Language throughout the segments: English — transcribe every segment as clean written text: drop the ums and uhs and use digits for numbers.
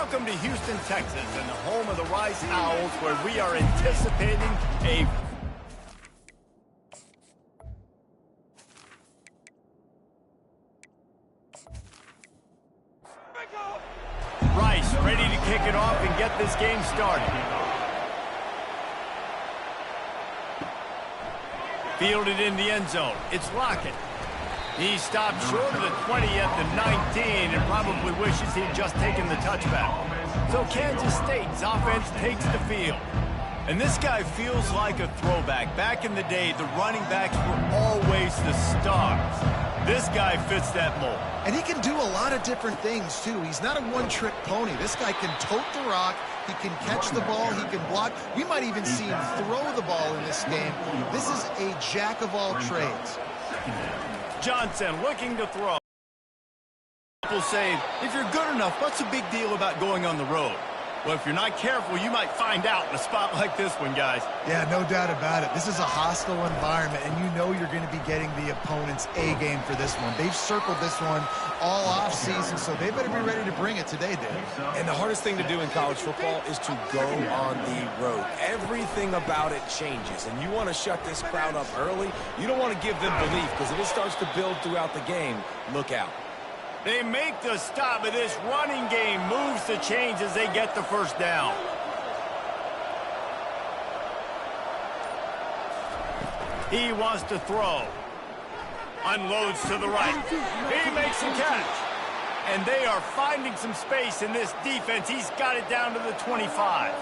Welcome to Houston, Texas, and the home of the Rice Owls, where we are anticipating a Rice ready to kick it off and get this game started. Fielded in the end zone. It's Lockett. He stopped short of the 20 at the 19 and probably wishes he'd just taken the touchback. So Kansas State's offense takes the field. And this guy feels like a throwback. Back in the day, the running backs were always the stars. This guy fits that mold. And he can do a lot of different things, too. He's not a one-trick pony. This guy can tote the rock. He can catch the ball. He can block. We might even see him throw the ball in this game. This is a jack of all trades. Johnson looking to throw. People say, if you're good enough, what's the big deal about going on the road? Well, if you're not careful, you might find out in a spot like this one, guys. Yeah, no doubt about it. This is a hostile environment, and you know you're going to be getting the opponent's A-game for this one. They've circled this one all off-season, so they better be ready to bring it today, Dave. And the hardest thing to do in college football is to go on the road. Everything about it changes, and you want to shut this crowd up early. You don't want to give them belief, because if it starts to build throughout the game, look out. They make the stop, but this running game moves the chains as they get the first down. He wants to throw. Unloads to the right. He makes the catch. And they are finding some space in this defense. He's got it down to the 25.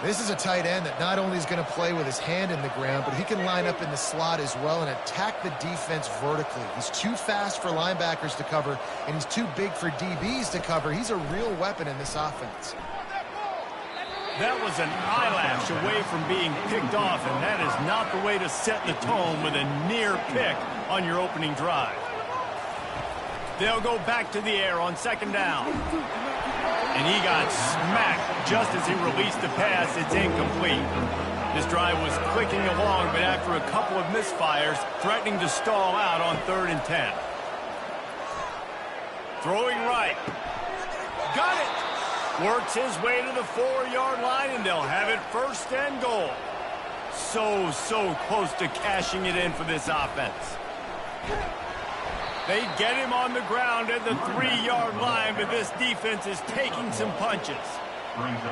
This is a tight end that not only is going to play with his hand in the ground, but he can line up in the slot as well and attack the defense vertically. He's too fast for linebackers to cover, and he's too big for DBs to cover. He's a real weapon in this offense. That was an eyelash away from being picked off, and that is not the way to set the tone with a near pick on your opening drive. They'll go back to the air on second down. And he got smacked just as he released the pass. It's incomplete. This drive was clicking along, but after a couple of misfires, threatening to stall out on 3rd and 10. Throwing right. Got it. Works his way to the 4-yard line, and they'll have it 1st and goal. So close to cashing it in for this offense. They get him on the ground at the 3-yard line, but this defense is taking some punches.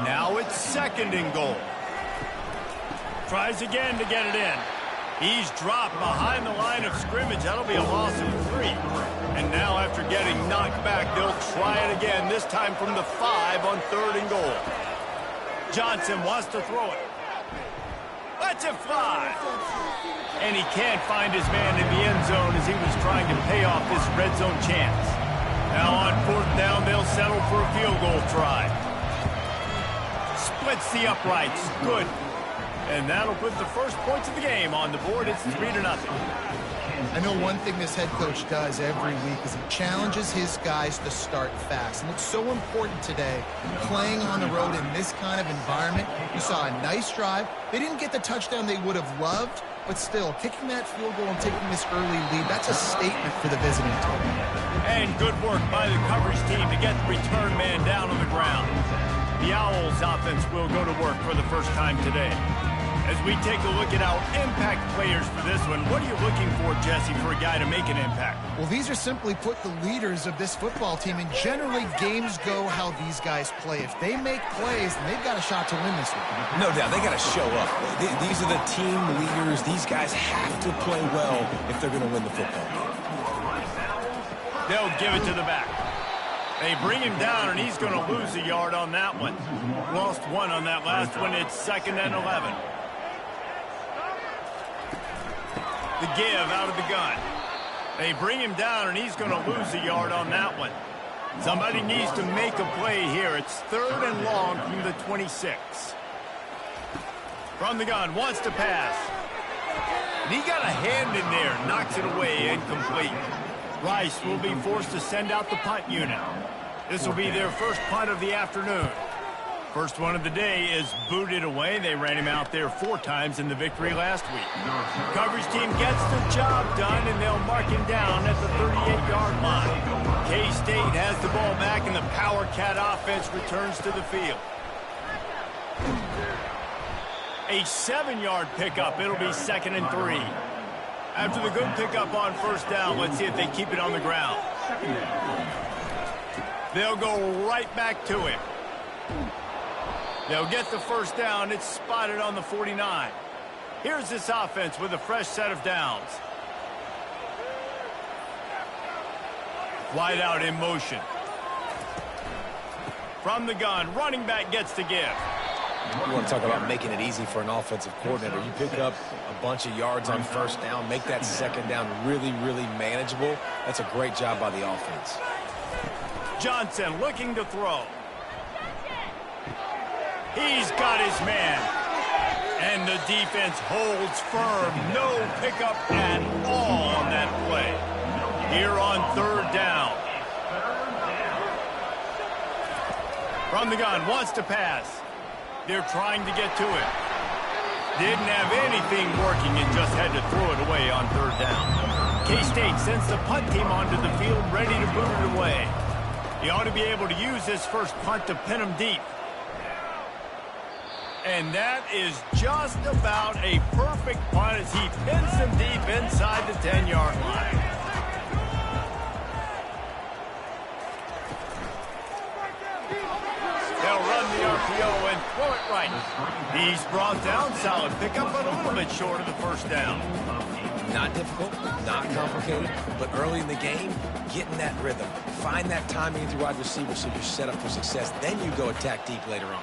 Now it's 2nd and goal. Tries again to get it in. He's dropped behind the line of scrimmage. That'll be a loss of 3. And now after getting knocked back, they'll try it again, this time from the 5 on 3rd and goal. Johnson wants to throw it. Lets it fly. And he can't find his man in the end zone as he was trying to pay off this red zone chance. Now on 4th down, they'll settle for a field goal try. Splits the uprights. Good. And that'll put the first points of the game on the board. It's 3-0. I know one thing this head coach does every week is he challenges his guys to start fast. And it's so important today, playing on the road in this kind of environment. You saw a nice drive. They didn't get the touchdown they would have loved, but still, kicking that field goal and taking this early lead, that's a statement for the visiting team. And good work by the coverage team to get the return man down on the ground. The Owls offense will go to work for the first time today. As we take a look at our impact players for this one, what are you looking for, Jesse, for a guy to make an impact? Well, these are simply put the leaders of this football team, and generally games go how these guys play. If they make plays, then they've got a shot to win this one. No doubt, they got to show up. These are the team leaders. These guys have to play well if they're going to win the football game. They'll give it to the back. They bring him down, and he's going to lose a yard on that one. Lost 1 on that last one. It's 2nd and 11. The give out of the gun. They bring him down, and he's going to lose a yard on that one. Somebody needs to make a play here. It's 3rd and long from the 26. From the gun, wants to pass. And he got a hand in there, knocks it away, incomplete. Rice will be forced to send out the punt unit. This will be their first punt of the afternoon. First one of the day is booted away. They ran him out there 4 times in the victory last week. Coverage team gets the job done, and they'll mark him down at the 38-yard line. K-State has the ball back, and the Power Cat offense returns to the field. A 7-yard pickup. It'll be 2nd and 3. After the good pickup on first down, let's see if they keep it on the ground. They'll go right back to him. They'll get the first down. It's spotted on the 49. Here's this offense with a fresh set of downs. Wide out in motion. From the gun, running back gets to give. You want to talk about making it easy for an offensive coordinator. You pick up a bunch of yards on first down, make that second down really, really manageable. That's a great job by the offense. Johnson looking to throw. He's got his man. And the defense holds firm. No pickup at all on that play. Here on 3rd down. From the gun, wants to pass. They're trying to get to it. Didn't have anything working and just had to throw it away on 3rd down. K-State sends the punt team onto the field, ready to boot it away. He ought to be able to use this first punt to pin him deep. And that is just about a perfect punt as he pins them deep inside the 10-yard line. They'll run the RPO and throw it right. He's brought down, solid pickup, but a little bit short of the first down. Not difficult, not complicated, but early in the game, getting that rhythm. Find that timing with your wide receiver so you're set up for success. Then you go attack deep later on.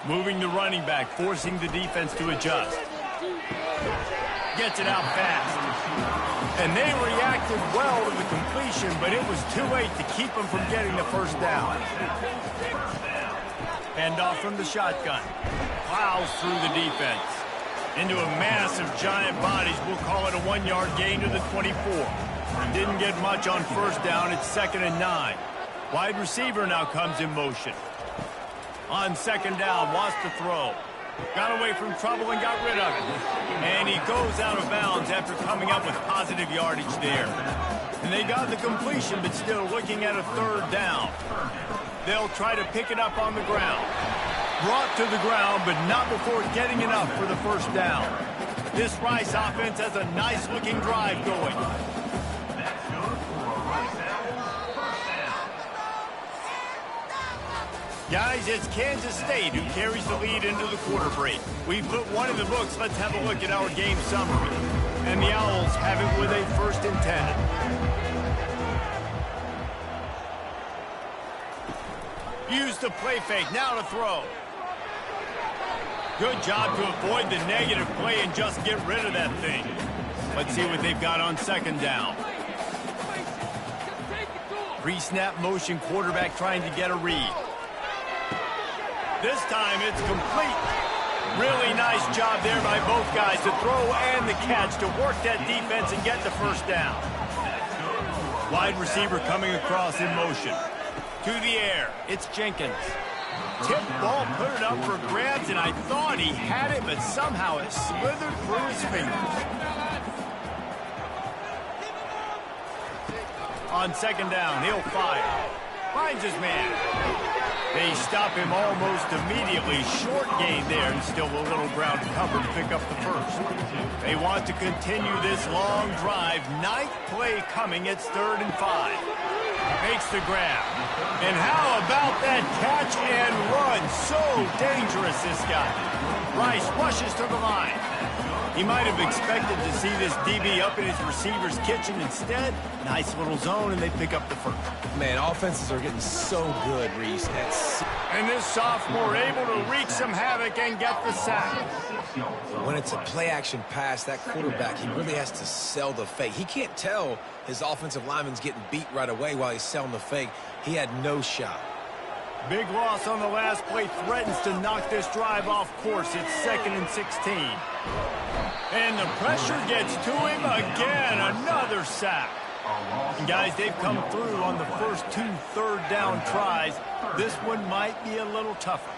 Moving the running back, forcing the defense to adjust. Gets it out fast. And they reacted well to the completion, but it was too late to keep them from getting the first down. Handoff from the shotgun. Plows through the defense. Into a mass of giant bodies. We'll call it a 1-yard gain to the 24. Didn't get much on first down. It's 2nd and 9. Wide receiver now comes in motion. On 2nd down, wants to throw. Got away from trouble and got rid of it. And he goes out of bounds after coming up with positive yardage there. And they got the completion, but still looking at a 3rd down. They'll try to pick it up on the ground. Brought to the ground, but not before getting enough for the first down. This Rice offense has a nice-looking drive going. Guys, it's Kansas State who carries the lead into the quarter break. We've put one in the books. Let's have a look at our game summary. And the Owls have it with a 1st and 10. Use the play fake, now to throw. Good job to avoid the negative play and just get rid of that thing. Let's see what they've got on 2nd down. Pre-snap motion, quarterback trying to get a read. This time it's complete. Really nice job there by both guys to throw and the catch to work that defense and get the first down. Wide receiver coming across in motion. To the air, it's Jenkins. Tip ball, put it up for grabs, and I thought he had it, but somehow it slithered through his fingers. On 2nd down, he'll fire. Finds his man. They stop him almost immediately. Short gain there, and still a little ground cover to pick up the first. They want to continue this long drive. 9th play coming. It's 3rd and 5. Makes the grab. And how about that catch and run? So dangerous, this guy. Rice rushes to the line. He might have expected to see this DB up in his receiver's kitchen. Instead, nice little zone, and they pick up the first. Man, offenses are getting so good, Reese. And this sophomore able to wreak some havoc and get the sack. When it's a play-action pass, that quarterback, he really has to sell the fake. He can't tell his offensive lineman's getting beat right away while he's selling the fake. He had no shot. Big loss on the last play, threatens to knock this drive off course. It's 2nd and 16. And the pressure gets to him again. Another sack. And guys, they've come through on the first 2 third-down tries. This one might be a little tougher.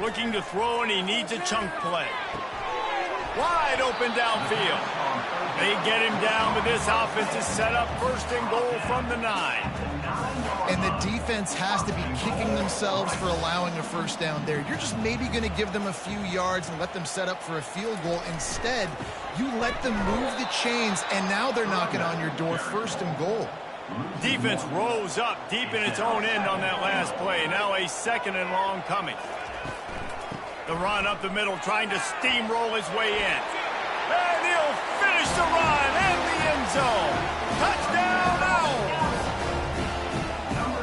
Looking to throw, and he needs a chunk play. Wide open downfield. They get him down, but this offense is set up 1st and goal from the 9. And the defense has to be kicking themselves for allowing a 1st down there. You're just maybe going to give them a few yards and let them set up for a field goal. Instead, you let them move the chains, and now they're knocking on your door 1st and goal. Defense rose up deep in its own end on that last play. Now a 2nd and long coming. The run up the middle, trying to steamroll his way in. And he'll finish the run in the end zone. Touchdown, Owls!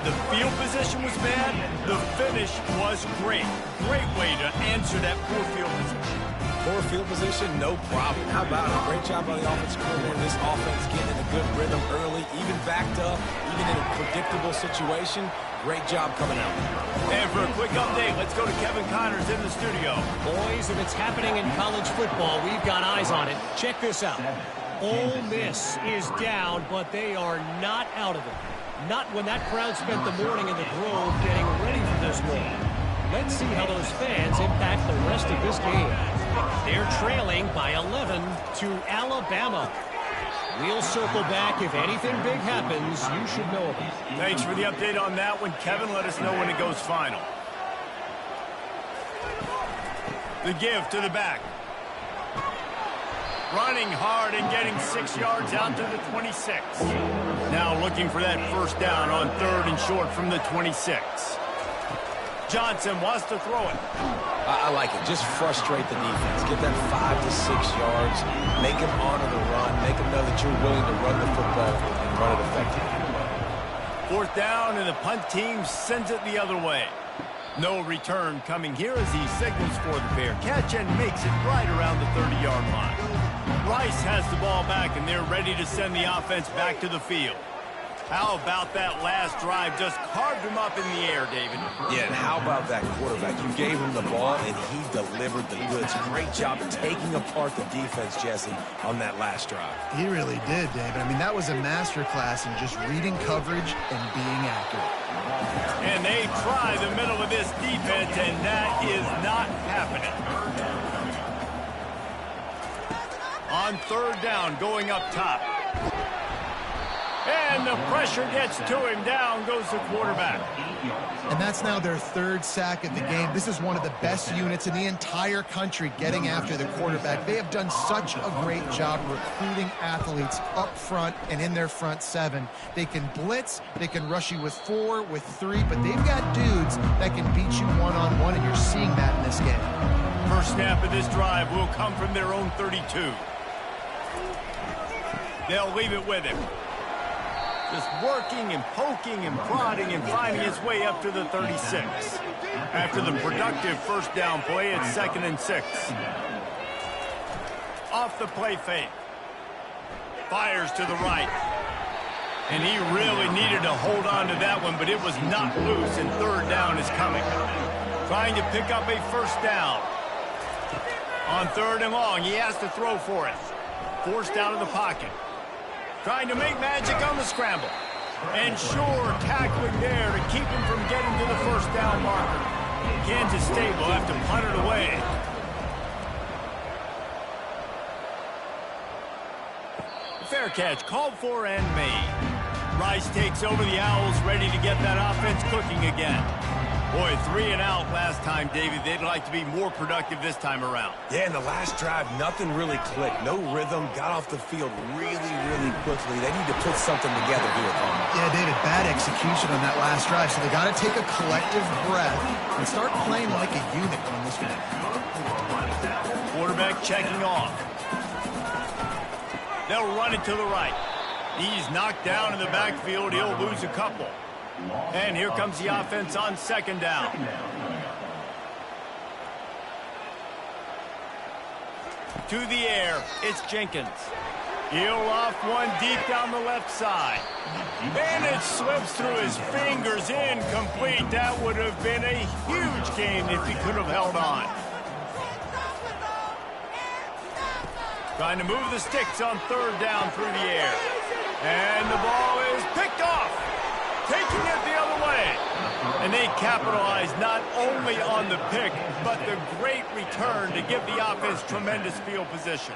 The field position was bad. The finish was great. Great way to answer that poor field position. Poor field position, no problem. How about it? Great job by the offensive coordinator. This offense getting in a good rhythm early, even backed up, even in a predictable situation. Great job coming out. And for a quick update, let's go to Kevin Connors in the studio. Boys, if it's happening in college football, we've got eyes on it. Check this out. Ole Miss is down, but they are not out of it. Not when that crowd spent the morning in the Grove getting ready for this one. Let's see how those fans impact the rest of this game. They're trailing by 11 to Alabama. We'll circle back. If anything big happens, you should know about it. Thanks for the update on that one, Kevin. Let us know when it goes final. The give to the back. Running hard and getting 6 yards out to the 26. Now looking for that 1st down on 3rd and short from the 26. Johnson wants to throw it. I like it. Just frustrate the defense. Get that 5 to 6 yards. Make them honor the run. Make them know that you're willing to run the football and run it effectively. 4th down, and the punt team sends it the other way. No return coming here as he signals for the fair catch and makes it right around the 30-yard line. Rice has the ball back, and they're ready to send the offense back to the field. How about that last drive? Just carved him up in the air, David. Yeah, and how about that quarterback? You gave him the ball, and he delivered the goods. Great job taking apart the defense, Jesse, on that last drive. He really did, David. I mean, that was a masterclass in just reading coverage and being accurate. And they try the middle of this defense, and that is not happening. On 3rd down, going up top. And the pressure gets to him. Down goes the quarterback. And that's now their 3rd sack of the game. This is one of the best units in the entire country getting after the quarterback. They have done such a great job recruiting athletes up front and in their front 7. They can blitz, they can rush you with 4, with 3, but they've got dudes that can beat you one-on-one, and you're seeing that in this game. First snap of this drive will come from their own 32. They'll leave it with him. Just working and poking and prodding and finding his way up to the 36. After the productive 1st down play, it's 2nd and 6. Off the play fake. Fires to the right. And he really needed to hold on to that one, but it was not loose, and 3rd down is coming. Trying to pick up a 1st down. On 3rd and long, he has to throw for it. Forced out of the pocket. Trying to make magic on the scramble. And sure, tackling there to keep him from getting to the 1st down marker. Kansas State will have to punt it away. Fair catch called for and made. Rice takes over the Owls, ready to get that offense cooking again. Boy, 3 and out last time, David. They'd like to be more productive this time around. Yeah, in the last drive, nothing really clicked. No rhythm, got off the field really, really quickly. They need to put something together here, Palmer. Yeah, David, bad execution on that last drive, so they got to take a collective breath and start playing like a unit on this one. Quarterback checking off. They'll run it to the right. He's knocked down in the backfield. He'll lose a couple. And here comes the offense on 2nd down. To the air, it's Jenkins. He'll off one deep down the left side. And it slips through his fingers, incomplete. That would have been a huge gain if he could have held on. Trying to move the sticks on third down through the air. And the ball is picked off. Taking it the other way. And they capitalize not only on the pick, but the great return to give the offense tremendous field position.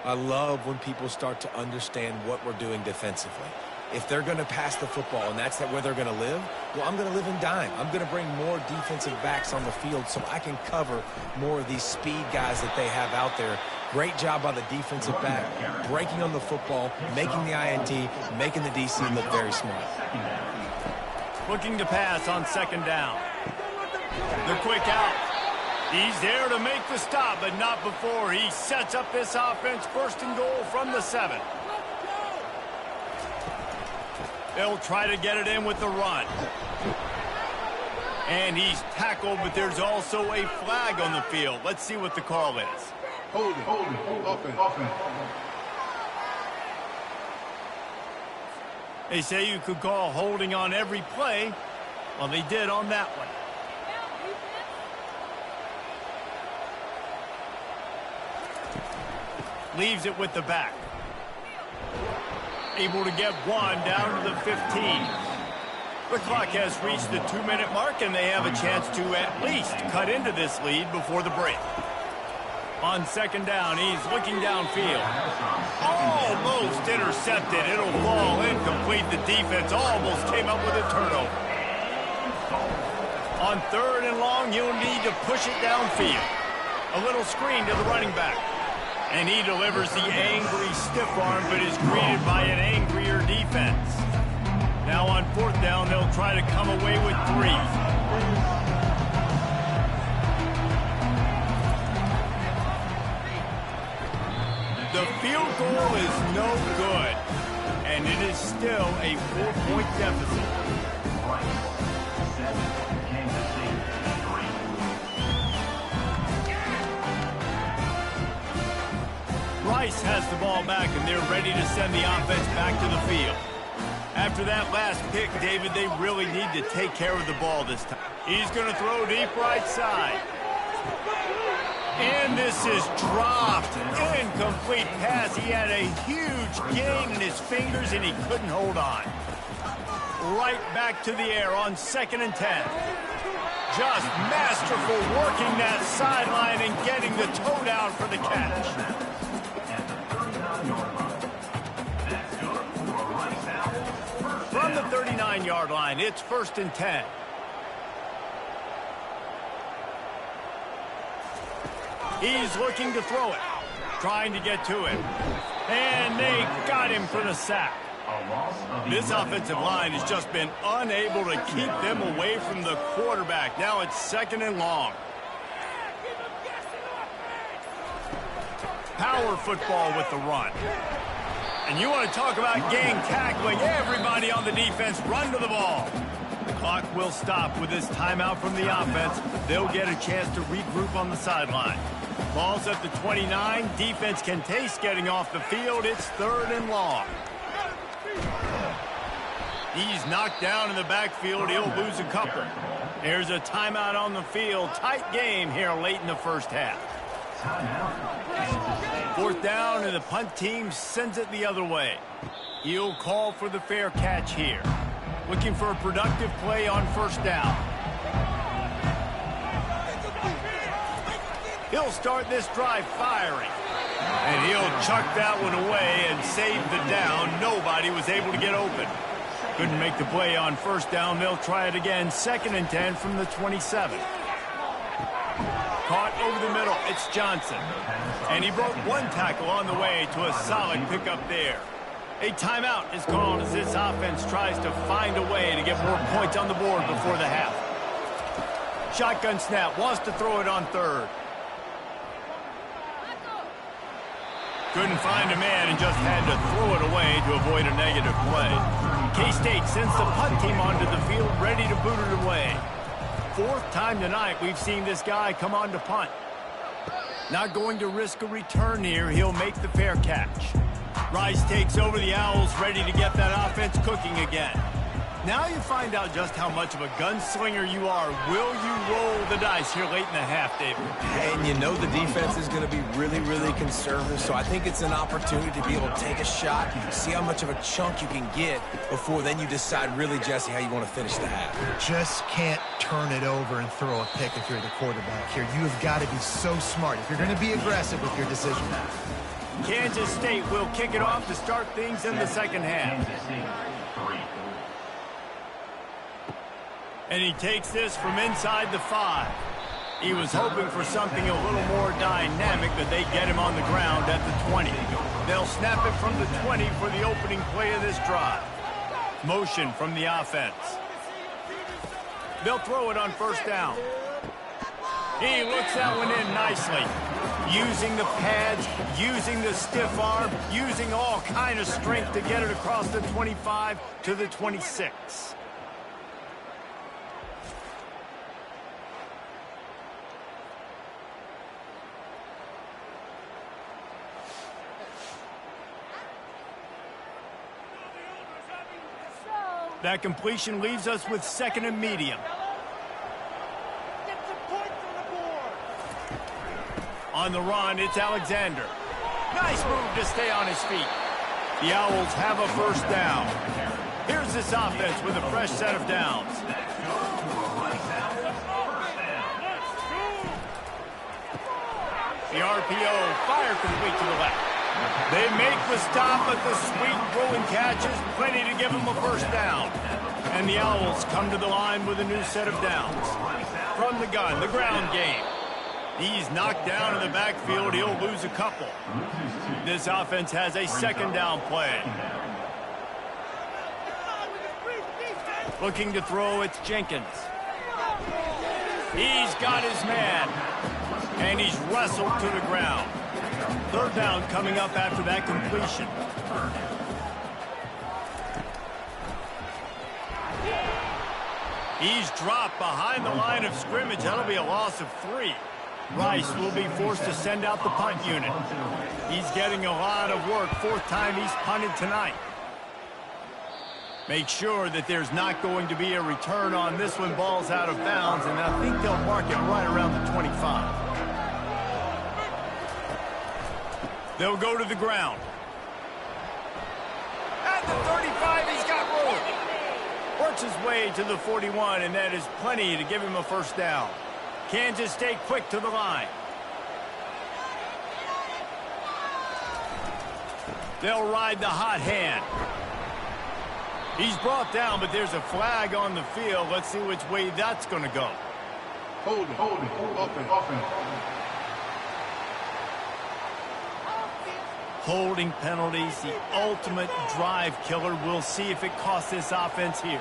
I love when people start to understand what we're doing defensively. If they're going to pass the football and that's where they're going to live, well, I'm going to live in dime. I'm going to bring more defensive backs on the field so I can cover more of these speed guys that they have out there. Great job by the defensive back, breaking on the football, making the INT, making the DC look very smart. Looking to pass on second down. The quick out. He's there to make the stop, but not before he sets up this offense. First and goal from the 7. They'll try to get it in with the run. And he's tackled, but there's also a flag on the field. Let's see what the call is. Hold it, offense. They say you could call holding on every play. Well, they did on that one. Leaves it with the back. Able to get one down to the 15. The clock has reached the 2-minute mark, and they have a chance to at least cut into this lead before the break. On second down, he's looking downfield. Almost intercepted. It'll fall incomplete. The defense almost came up with a turnover. On third and long, you'll need to push it downfield. A little screen to the running back. And he delivers the angry stiff arm, but is greeted by an angrier defense. Now on fourth down, they'll try to come away with 3. The field goal is no good, and it is still a 4-point deficit. Rice has the ball back, and they're ready to send the offense back to the field. After that last pick, David, they really need to take care of the ball this time. He's going to throw deep right side. And this is dropped. Incomplete pass. He had a huge gain in his fingers, and he couldn't hold on. Right back to the air on 2nd and 10. Just masterful working that sideline and getting the toe down for the catch. From the 39-yard line, it's 1st and 10. He's looking to throw it, trying to get to him. And they got him for the sack. This offensive line has just been unable to keep them away from the quarterback. Now it's 2nd and long. Power football with the run. And you want to talk about gang tackling. Everybody on the defense run to the ball. The clock will stop with this timeout from the offense. They'll get a chance to regroup on the sideline. Ball's at the 29. Defense can taste getting off the field. It's 3rd and long. He's knocked down in the backfield. He'll lose a couple. There's a timeout on the field. Tight game here late in the first half. 4th down, and the punt team sends it the other way. He'll call for the fair catch here. Looking for a productive play on 1st down. He'll start this drive firing. And he'll chuck that one away and save the down. Nobody was able to get open. Couldn't make the play on 1st down. They'll try it again. 2nd and 10 from the 27. Caught over the middle. It's Johnson. And he broke one tackle on the way to a solid pickup there. A timeout is called as this offense tries to find a way to get more points on the board before the half. Shotgun snap. Wants to throw it on 3rd. Couldn't find a man and just had to throw it away to avoid a negative play. K-State sends the punt team onto the field, ready to boot it away. 4th time tonight we've seen this guy come on to punt. Not going to risk a return here. He'll make the fair catch. Rice takes over the Owls, ready to get that offense cooking again. Now you find out just how much of a gunslinger you are. Will you roll the dice here late in the half, David? And you know the defense is going to be really, really conservative, so I think it's an opportunity to be able to take a shot, see how much of a chunk you can get before then you decide really, Jesse, how you want to finish the half. Just can't turn it over and throw a pick if you're the quarterback here. You have got to be so smart if you're going to be aggressive with your decision. Kansas State will kick it off to start things in the second half. And he takes this from inside the 5. He was hoping for something a little more dynamic, but they get him on the ground at the 20. They'll snap it from the 20 for the opening play of this drive. Motion from the offense. They'll throw it on first down. He looks that one in nicely. Using the pads, using the stiff arm, using all kind of strength to get it across the 25 to the 26. That completion leaves us with second and medium. On the run, it's Alexander. Nice move to stay on his feet. The Owls have a first down. Here's this offense with a fresh set of downs. The RPO, fire complete to the left. They make the stop, but the sweet throwing catch is plenty to give them a first down. And the Owls come to the line with a new set of downs. From the gun, the ground game. He's knocked down in the backfield. He'll lose a couple. This offense has a second down play. Looking to throw, it's Jenkins. He's got his man. And he's wrestled to the ground. Third down coming up after that completion. He's dropped behind the line of scrimmage. That'll be a loss of 3. Rice will be forced to send out the punt unit. He's getting a lot of work. 4th time he's punted tonight. Make sure that there's not going to be a return on this one. Ball's out of bounds, and I think they'll mark it right around the 25. They'll go to the ground. At the 35, he's got room. Works his way to the 41, and that is plenty to give him a first down. Kansas State quick to the line. They'll ride the hot hand. He's brought down, but there's a flag on the field. Let's see which way that's going to go. Hold it, offense. Holding penalties, the ultimate drive killer. We'll see if it costs this offense here.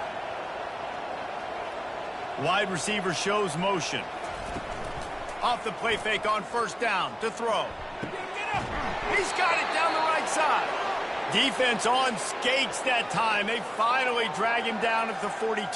Wide receiver shows motion. Off the play fake on first down to throw. He's got it down the right side. Defense on skates that time. They finally drag him down at the 42.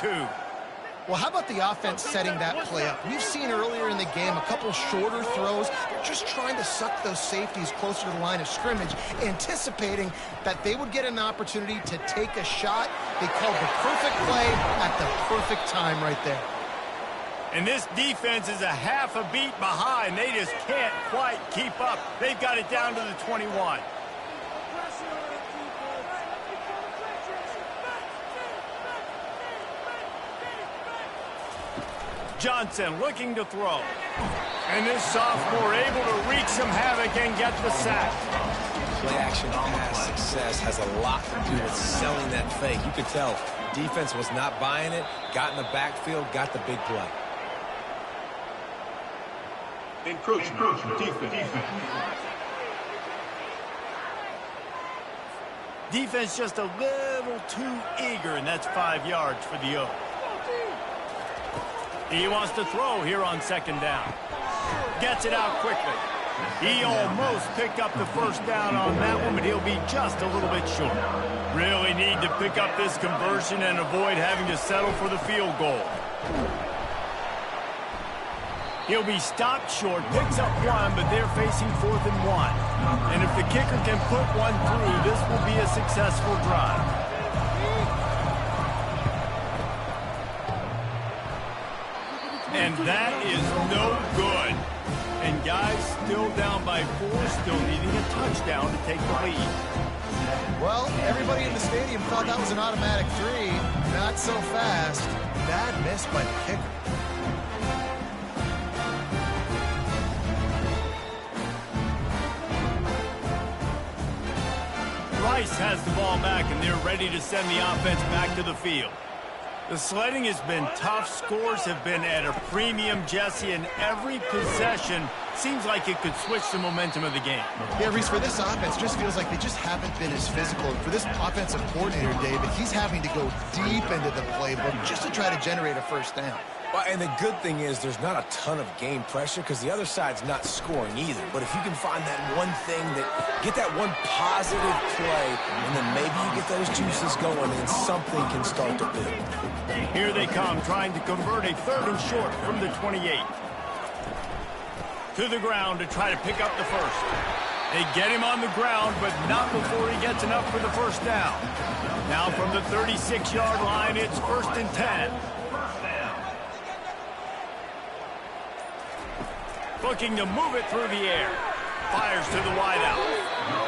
Well, how about the offense setting that play up? We've seen earlier in the game a couple shorter throws. They're just trying to suck those safeties closer to the line of scrimmage, anticipating that they would get an opportunity to take a shot. They called the perfect play at the perfect time right there. And this defense is a half a beat behind. They just can't quite keep up. They've got it down to the 21. Johnson looking to throw. And this sophomore able to wreak some havoc and get the sack. Play action pass success has a lot to do with selling that fake. You could tell defense was not buying it, got in the backfield, got the big play. Encroachment. Defense. Defense just a little too eager, and that's 5 yards for the O. He wants to throw here on second down. Gets it out quickly. He almost picked up the first down on that one, but he'll be just a little bit short. Really need to pick up this conversion and avoid having to settle for the field goal. He'll be stopped short, picks up one, but they're facing 4th and 1. And if the kicker can put one through, this will be a successful drive. And that is no good. And guys still down by 4, still needing a touchdown to take the lead. Well, everybody in the stadium thought that was an automatic 3. Not so fast. Bad miss by the kicker. Rice has the ball back, and they're ready to send the offense back to the field. The sledding has been tough. Scores have been at a premium, Jesse, and every possession seems like it could switch the momentum of the game. Yeah, Reese, for this offense, just feels like they just haven't been as physical. And for this offensive coordinator, David, he's having to go deep into the playbook just to try to generate a first down. Well, and the good thing is there's not a ton of game pressure because the other side's not scoring either. But if you can find that one thing, get that one positive play, and then maybe you get those juices going and something can start to build. Here they come, trying to convert a 3rd and short from the 28. To the ground to try to pick up the first. They get him on the ground, but not before he gets enough for the first down. Now from the 36-yard line, it's 1st and 10. Looking to move it through the air. Fires to the wideout.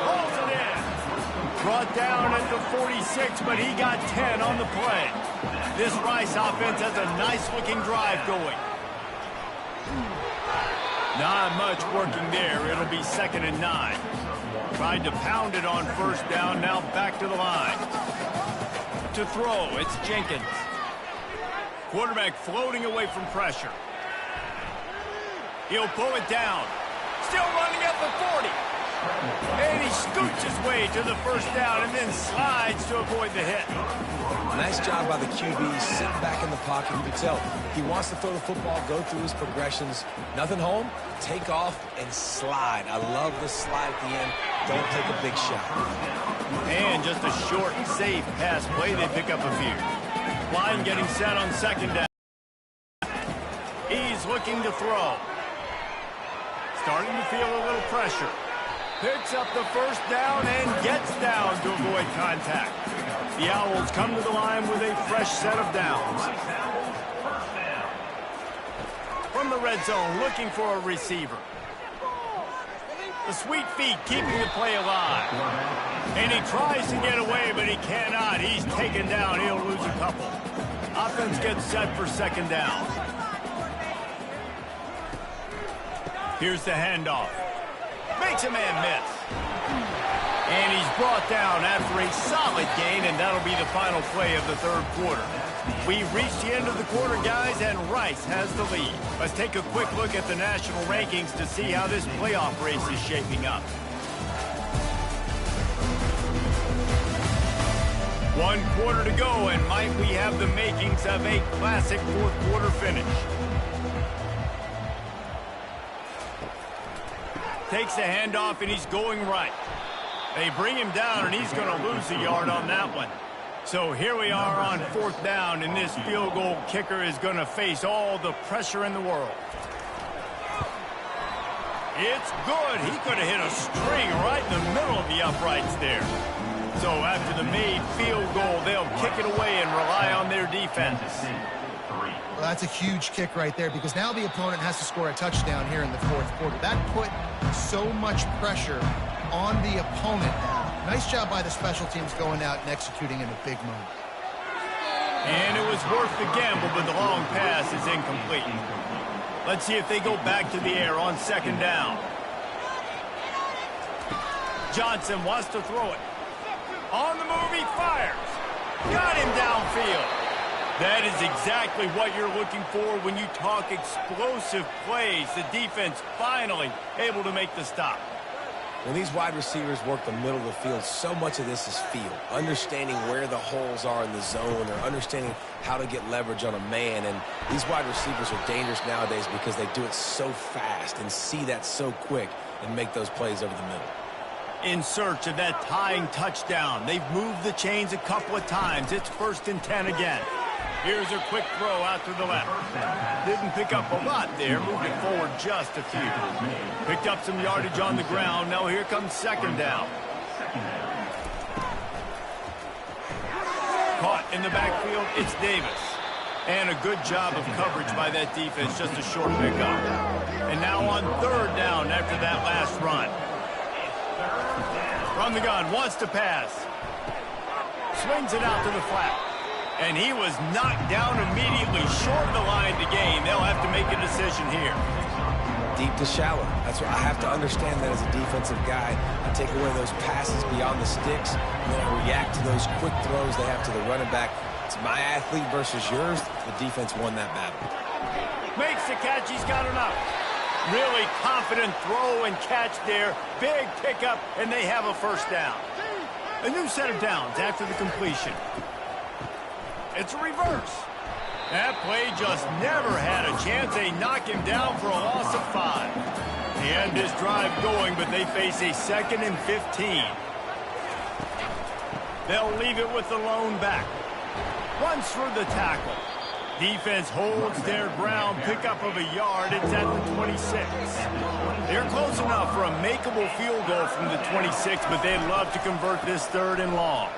Rolls it in. Brought down at the 46, but he got 10 on the play. This Rice offense has a nice-looking drive going. Not much working there. It'll be 2nd and 9. Tried to pound it on 1st down. Now back to the line. To throw, it's Jenkins. Quarterback floating away from pressure. He'll pull it down. Still running up the 40. And he scoots his way to the first down and then slides to avoid the hit. Nice job by the QB, sitting back in the pocket. You can tell he wants to throw the football, go through his progressions. Nothing home, take off, and slide. I love the slide at the end. Don't take a big shot. And just a short, safe pass play. They pick up a few. Line getting set on 2nd down. He's looking to throw. Starting to feel a little pressure. Picks up the first down and gets down to avoid contact. The Owls come to the line with a fresh set of downs. From the red zone, looking for a receiver. The sweet feet keeping the play alive. And he tries to get away, but he cannot. He's taken down. He'll lose a couple. Offense gets set for 2nd down. Here's the handoff. Makes a man miss. And he's brought down after a solid gain, and that'll be the final play of the 3rd quarter. We've reached the end of the quarter, guys, and Rice has the lead. Let's take a quick look at the national rankings to see how this playoff race is shaping up. 1 quarter to go, and might we have the makings of a classic 4th quarter finish. Takes the handoff, and he's going right. They bring him down, and he's going to lose a yard on that one. So here we are on 4th down, and this field goal kicker is going to face all the pressure in the world. It's good. He could have hit a string right in the middle of the uprights there. So after the made field goal, they'll kick it away and rely on their defense. Well, that's a huge kick right there because now the opponent has to score a touchdown here in the 4th quarter. That put so much pressure on the opponent now. Nice job by the special teams going out and executing in a big moment. And it was worth the gamble, but the long pass is incomplete. Let's see if they go back to the air on 2nd down. Johnson wants to throw it. On the move, he fires. Got him downfield. That is exactly what you're looking for when you talk explosive plays. The defense finally able to make the stop. When these wide receivers work the middle of the field, so much of this is feel. Understanding where the holes are in the zone or understanding how to get leverage on a man. And these wide receivers are dangerous nowadays because they do it so fast and see that so quick and make those plays over the middle. In search of that tying touchdown. They've moved the chains a couple of times. It's 1st and 10 again. Here's a quick throw out to the left. Didn't pick up a lot there, moved it forward just a few. Picked up some yardage on the ground. Now here comes 2nd down. Caught in the backfield, it's Davis. And a good job of coverage by that defense, just a short pickup. And now on third down after that last run. From the gun, wants to pass. Swings it out to the flat. And he was knocked down immediately short of the line to gain. They'll have to make a decision here. Deep to shallow. That's what I have to understand that as a defensive guy. I take away those passes beyond the sticks, and then I react to those quick throws they have to the running back. It's my athlete versus yours. The defense won that battle. Makes the catch. He's got enough. Really confident throw and catch there. Big pickup, and they have a first down. A new set of downs after the completion. It's a reverse. That play just never had a chance. They knock him down for a loss of 5. They end this drive going, but they face a 2nd and 15. They'll leave it with the lone back. Runs for the tackle. Defense holds their ground. Pickup of a yard. It's at the 26. They're close enough for a makeable field goal from the 26, but they'd love to convert this 3rd and long.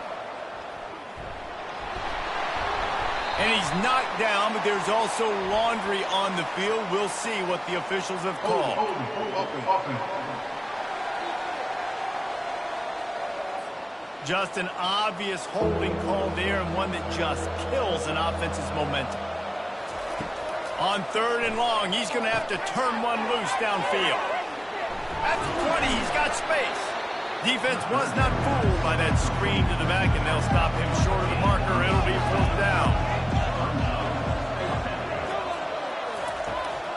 And he's knocked down, but there's also laundry on the field. We'll see what the officials have called. Just an obvious holding call there, and one that just kills an offense's momentum. On 3rd and long, he's going to have to turn one loose downfield. At the 20, he's got space. Defense was not fooled by that screen to the back, and they'll stop him short of the marker. It'll be 4th down.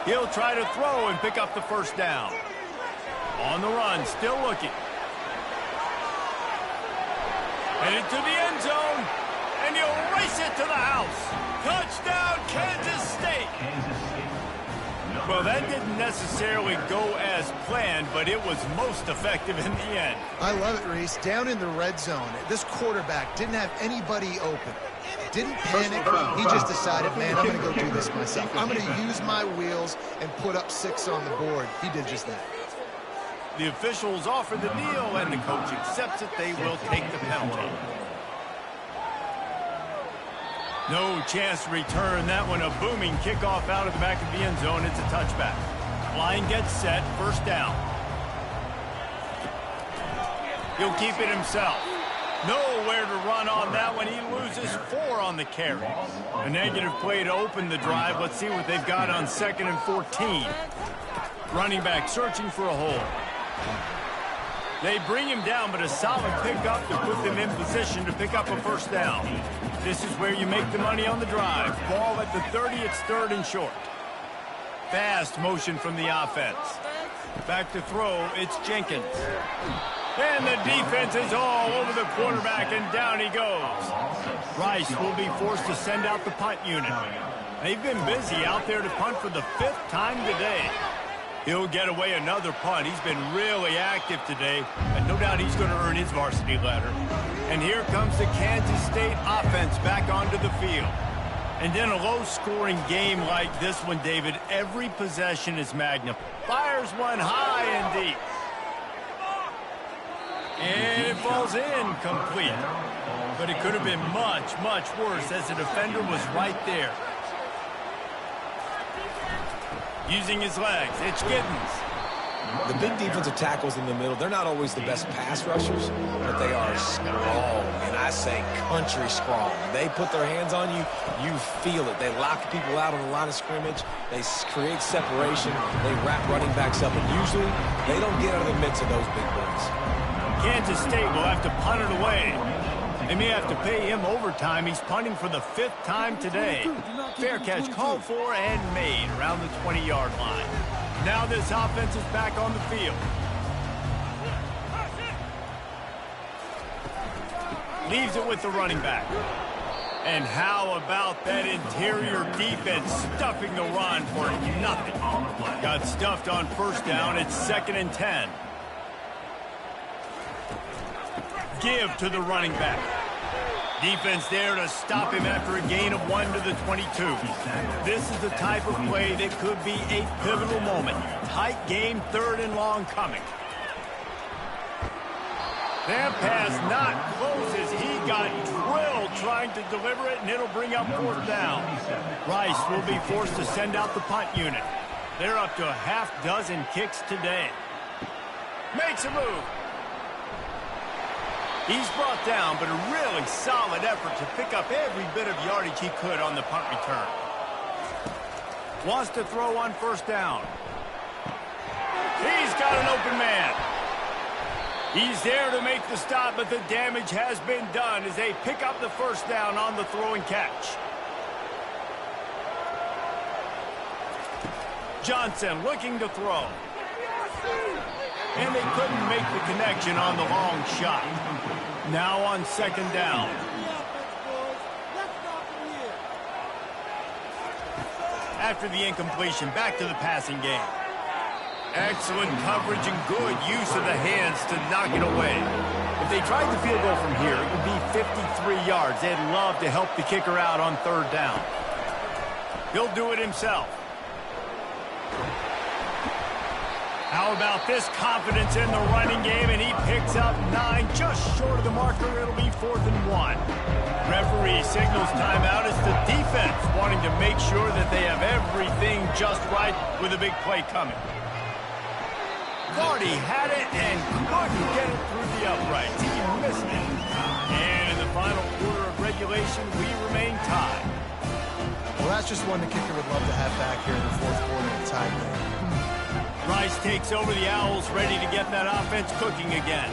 He'll try to throw and pick up the first down. On the run, still looking. Headed to the end zone, and he'll race it to the house. Touchdown, Kansas State. Well, that didn't necessarily go as planned, but it was most effective in the end. I love it, Reese. Down in the red zone, this quarterback didn't have anybody open. Didn't panic. He just decided, man, I'm going to go do this myself. I'm going to use my wheels and put up 6 on the board. He did just that. The officials offer the deal, and the coach accepts it. They will take the penalty. No chance to return that one. A booming kickoff out of the back of the end zone. It's a touchback. Line gets set. First down. He'll keep it himself. Nowhere to run on that one. He loses 4 on the carry. A negative play to open the drive. Let's see what they've got on 2nd and 14. Running back searching for a hole. They bring him down, but a solid pickup to put them in position to pick up a first down. This is where you make the money on the drive. Ball at the 30, it's 3rd and short. Fast motion from the offense. Back to throw, it's Jenkins. And the defense is all over the quarterback, and down he goes. Rice will be forced to send out the punt unit. They've been busy out there to punt for the 5th time today. He'll get away another punt. He's been really active today, and no doubt he's going to earn his varsity letter. And here comes the Kansas State offense back onto the field. And in a low-scoring game like this one, David, every possession is magnified. Fires one high and deep. And it falls in complete. But it could have been much, much worse as the defender was right there. Using his legs, it's Giddens. The big defensive tackles in the middle, they're not always the best pass rushers, but they are strong, and I say country strong. They put their hands on you, you feel it. They lock people out on the line of scrimmage. They create separation. They wrap running backs up, and usually they don't get out of the midst of those big boys. Kansas State will have to punt it away. They may have to pay him overtime. He's punting for the 5th time today. Fair catch called for and made around the 20-yard line. Now this offense is back on the field. Leaves it with the running back. And how about that interior defense stuffing the run for nothing? Got stuffed on first down. It's 2nd and 10. Give to the running back. Defense there to stop him after a gain of 1 to the 22. This is the type of play that could be a pivotal moment. Tight game, 3rd and long coming. That pass not close as he got drilled trying to deliver it, and it'll bring up 4th down. Rice will be forced to send out the punt unit. They're up to a half-dozen kicks today. Makes a move. He's brought down, but a really solid effort to pick up every bit of yardage he could on the punt return. Wants to throw on 1st down. He's got an open man. He's there to make the stop, but the damage has been done as they pick up the 1st down on the throw and catch. Johnson looking to throw. And they couldn't make the connection on the long shot. Now on 2nd down. After the incompletion, back to the passing game. Excellent coverage and good use of the hands to knock it away. If they tried the field goal from here, it would be 53 yards. They'd love to help the kicker out on 3rd down. He'll do it himself. How about this confidence in the running game, and he picks up 9, just short of the marker. It'll be 4th and 1. Referee signals timeout. It's the defense wanting to make sure that they have everything just right with a big play coming. Thought he had it and couldn't get it through the uprights. He missed it. And in the final quarter of regulation, we remain tied. Well, that's just one the kicker would love to have back here in the 4th quarter of the tie game. Rice takes over the Owls, ready to get that offense cooking again.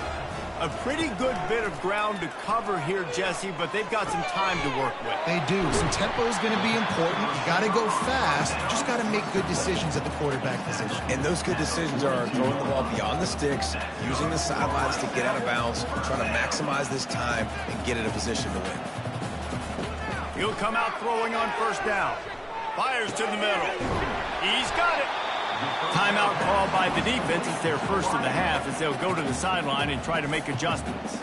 A pretty good bit of ground to cover here, Jesse, but they've got some time to work with. They do. Some tempo is going to be important. You got to go fast. You just got to make good decisions at the quarterback position. And those good decisions are throwing the ball beyond the sticks, using the sidelines to get out of bounds, trying to maximize this time and get in a position to win. He'll come out throwing on 1st down. Fires to the middle. He's got it. Timeout called by the defense. It's their 1st of the half as they'll go to the sideline and try to make adjustments.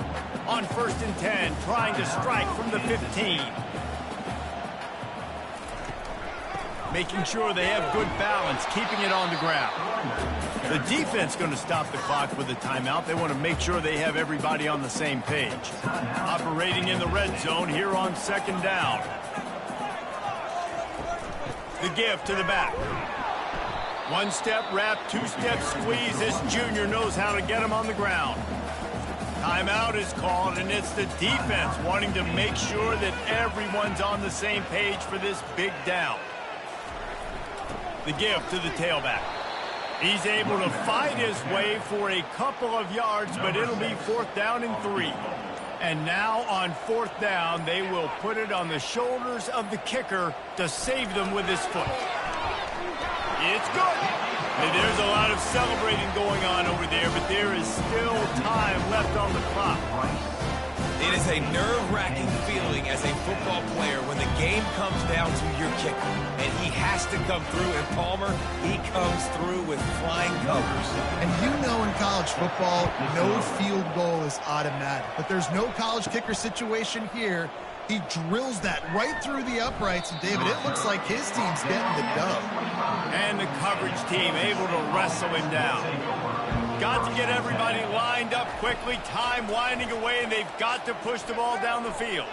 On 1st and 10, trying to strike from the 15. Making sure they have good balance, keeping it on the ground. The defense going to stop the clock with a timeout. They want to make sure they have everybody on the same page. Operating in the red zone here on 2nd down. The give to the back. 1-step wrap, 2-step squeeze. This junior knows how to get him on the ground. Timeout is called, and it's the defense wanting to make sure that everyone's on the same page for this big down. The give to the tailback. He's able to fight his way for a couple of yards, but it'll be 4th down and 3. And now on 4th down, they will put it on the shoulders of the kicker to save them with his foot. It's good. And there's a lot of celebrating going on over there, but there is still time left on the clock. It is a nerve-wracking feeling as a football player when the game comes down to your kicker. And he has to come through, and Palmer, he comes through with flying colors. And you know in college football, no field goal is automatic. But there's no college kicker situation here. He drills that right through the uprights, and David, it looks like his team's getting the dub. And the coverage team able to wrestle him down. Got to get everybody lined up quickly, time winding away, and they've got to push the ball down the field.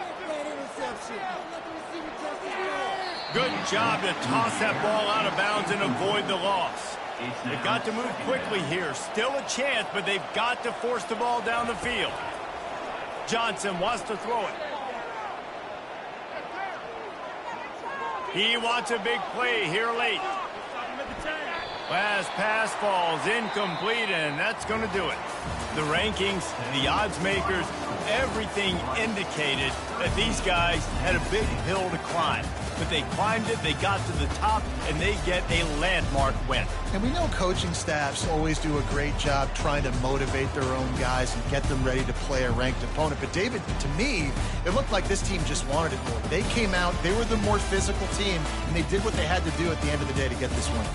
Good job to toss that ball out of bounds and avoid the loss. They've got to move quickly here. Still a chance, but they've got to force the ball down the field. Johnson wants to throw it. He wants a big play here late. Last pass falls incomplete, and that's going to do it. The rankings, the odds makers, everything indicated that these guys had a big hill to climb. But they climbed it, they got to the top, and they get a landmark win. And we know coaching staffs always do a great job trying to motivate their own guys and get them ready to play a ranked opponent. But David, to me, it looked like this team just wanted it more. They came out, they were the more physical team, and they did what they had to do at the end of the day to get this win.